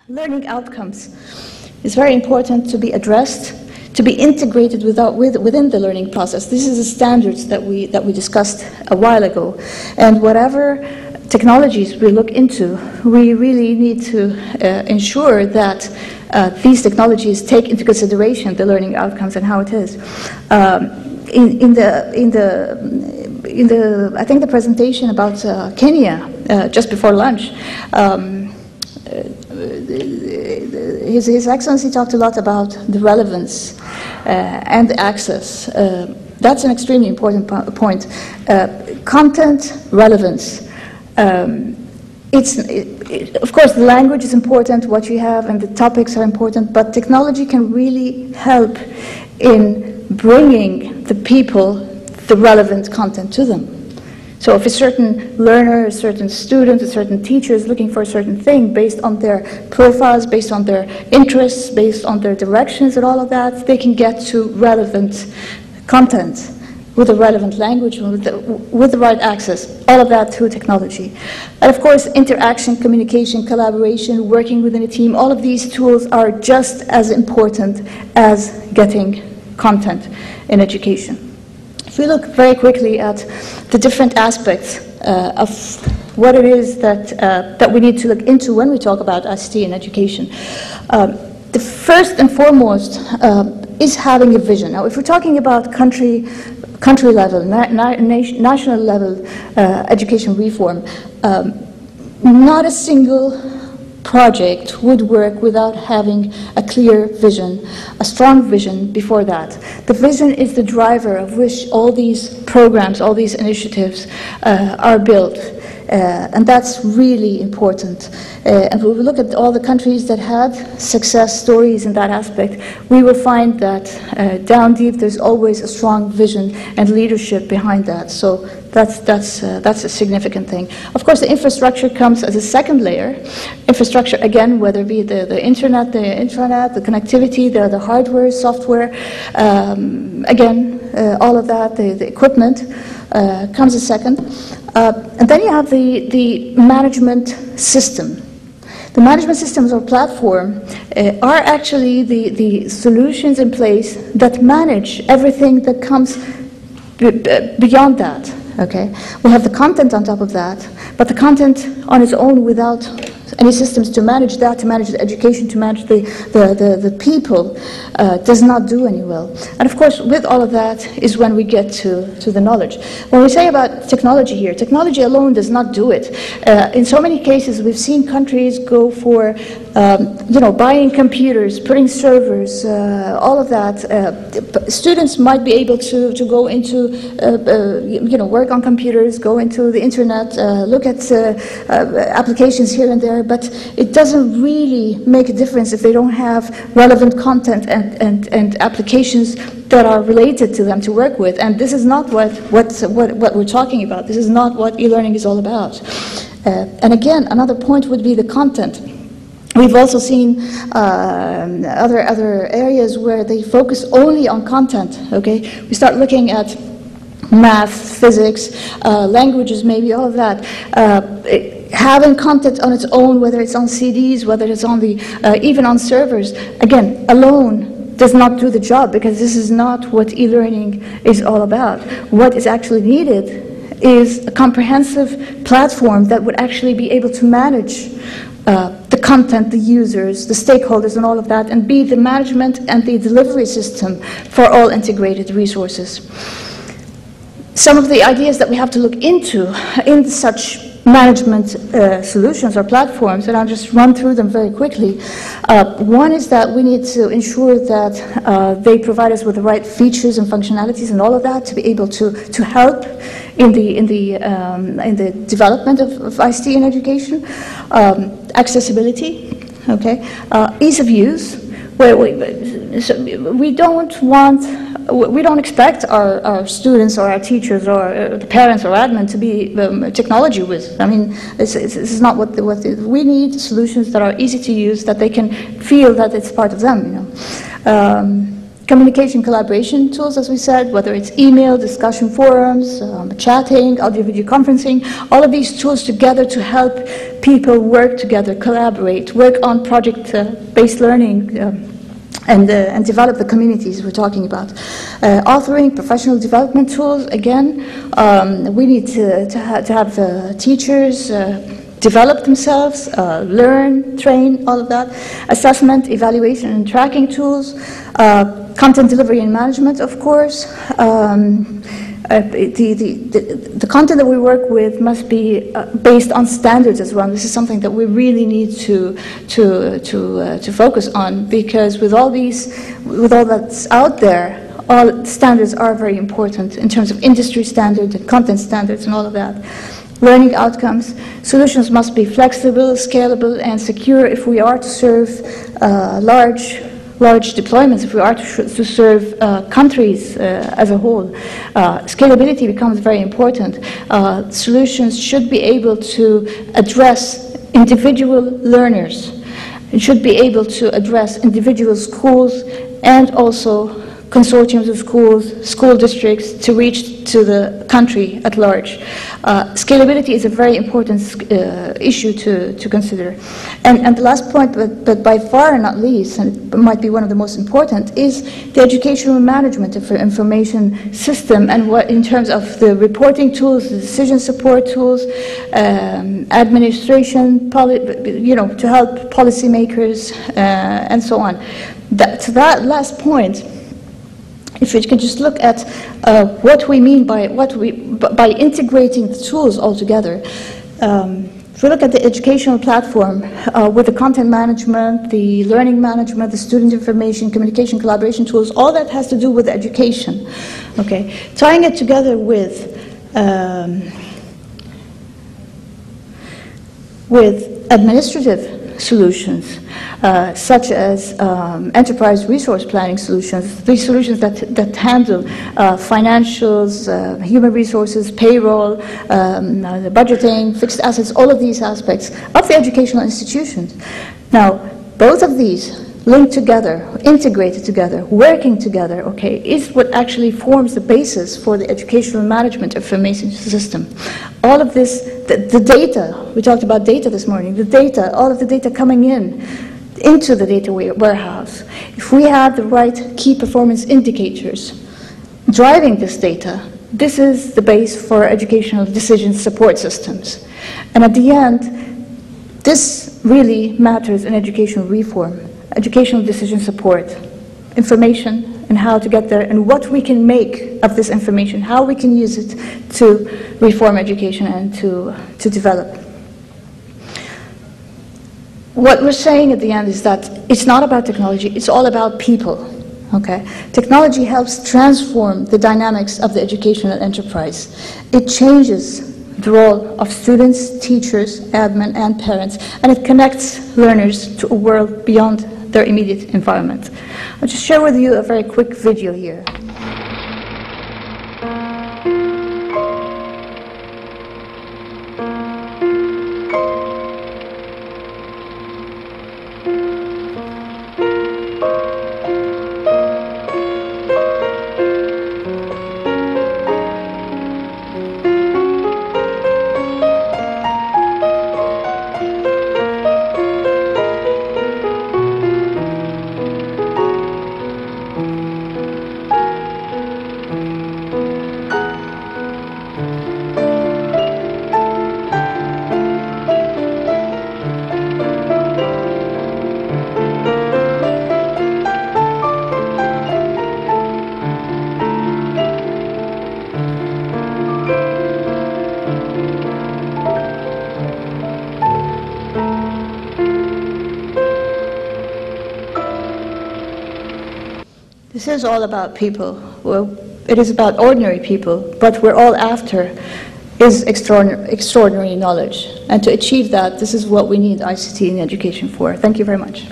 learning outcomes is very important to be addressed, to be integrated within the learning process. This is the standards that we discussed a while ago. And whatever technologies we look into, we really need to ensure that these technologies take into consideration the learning outcomes and how it is. I think the presentation about Kenya just before lunch, His Excellency talked a lot about the relevance and the access. That's an extremely important point. Content relevance. Of course, the language is important, what you have, and the topics are important, but technology can really help in bringing the people the relevant content to them. So if a certain learner, a certain student, a certain teacher is looking for a certain thing based on their profiles, based on their interests, based on their directions and all of that, they can get to relevant content with the relevant language, with the right access, all of that through technology. And of course, interaction, communication, collaboration, working within a team, all of these tools are just as important as getting content in education. If we look very quickly at the different aspects of what it is that we need to look into when we talk about ICT in education, the first and foremost is having a vision. Now, if we're talking about country level, national level education reform, not a single project would work without having a clear vision, a strong vision before that. The vision is the driver of which all these programs, all these initiatives are built. And that's really important. And when we look at all the countries that had success stories in that aspect, we will find that down deep there's always a strong vision and leadership behind that. So that's a significant thing. Of course, the infrastructure comes as a second layer. Infrastructure, again, whether it be the internet, the intranet, the connectivity, the hardware, software, again, all of that, the equipment comes a second. And then you have the management system. The management systems or platform are actually the solutions in place that manage everything that comes beyond that. Okay, we have the content on top of that, but the content on its own without any systems to manage that, to manage the education, to manage the people, does not do any well. And of course, with all of that is when we get to the knowledge. When we say about technology here, technology alone does not do it. In so many cases, we've seen countries go for, buying computers, putting servers, all of that. Students might be able to go into, work on computers, go into the internet, look at applications here and there, but it doesn't really make a difference if they don't have relevant content and applications that are related to them to work with. And this is not what we're talking about. This is not what e-learning is all about. And again, another point would be the content. We've also seen other areas where they focus only on content. Okay, we start looking at math, physics, languages, maybe all of that. Having content on its own, whether it's on CDs, whether it's on even on servers, again, alone does not do the job, because this is not what e-learning is all about. What is actually needed is a comprehensive platform that would actually be able to manage the content, the users, the stakeholders, and all of that, and be the management and the delivery system for all integrated resources. Some of the ideas that we have to look into in such management solutions or platforms, and I'll just run through them very quickly. One is that we need to ensure that they provide us with the right features and functionalities and all of that to be able to help in the development of ICT in education. Accessibility, okay, ease of use. Where we don't expect our students or our teachers or the parents or admin to be technology whiz. I mean, this is not what we need. Solutions that are easy to use, that they can feel that it's part of them. Communication collaboration tools, as we said, whether it's email, discussion forums, chatting, audio-video conferencing, all of these tools together to help people work together, collaborate, work on project-based learning, and develop the communities we're talking about. Authoring, professional development tools, again, we need to have teachers develop themselves, learn, train, all of that. Assessment, evaluation, and tracking tools. Content delivery and management, of course. The content that we work with must be based on standards as well. This is something that we really need to focus on, because with all that's out there, all standards are very important in terms of industry standards and content standards and all of that. Learning outcomes. Solutions must be flexible, scalable, and secure if we are to serve large deployments, if we are to serve countries as a whole. Scalability becomes very important. Solutions should be able to address individual learners. It should be able to address individual schools and also consortiums of schools, school districts, to reach to the country at large. Scalability is a very important issue to consider. And the last point, but by far not least, and it might be one of the most important, is the educational management of the information system, and what in terms of the reporting tools, the decision support tools, administration, to help policymakers, and so on. To that last point, if we can just look at what we mean by integrating the tools all together. If we look at the educational platform with the content management, the learning management, the student information, communication, collaboration tools, all that has to do with education. Okay, tying it together with administrative solutions, such as enterprise resource planning solutions, these solutions that handle financials, human resources, payroll, the budgeting, fixed assets, all of these aspects of the educational institutions. Now, both of these linked together, integrated together, working together, okay, is what actually forms the basis for the educational management information system. All of this, the data, we talked about data this morning, the data, all of the data coming into the data warehouse. If we have the right key performance indicators driving this data, this is the base for educational decision support systems. And at the end, this really matters in educational reform. Educational decision support, information, and how to get there, and what we can make of this information, how we can use it to reform education and to develop. What we're saying at the end is that it's not about technology, it's all about people. Okay? Technology helps transform the dynamics of the educational enterprise. It changes the role of students, teachers, admin, and parents, and it connects learners to a world beyond their immediate environment. I'll just share with you a very quick video here. This is all about people. Well, it is about ordinary people, but we're all after is extraordinary knowledge. And to achieve that, this is what we need ICT in education for. Thank you very much.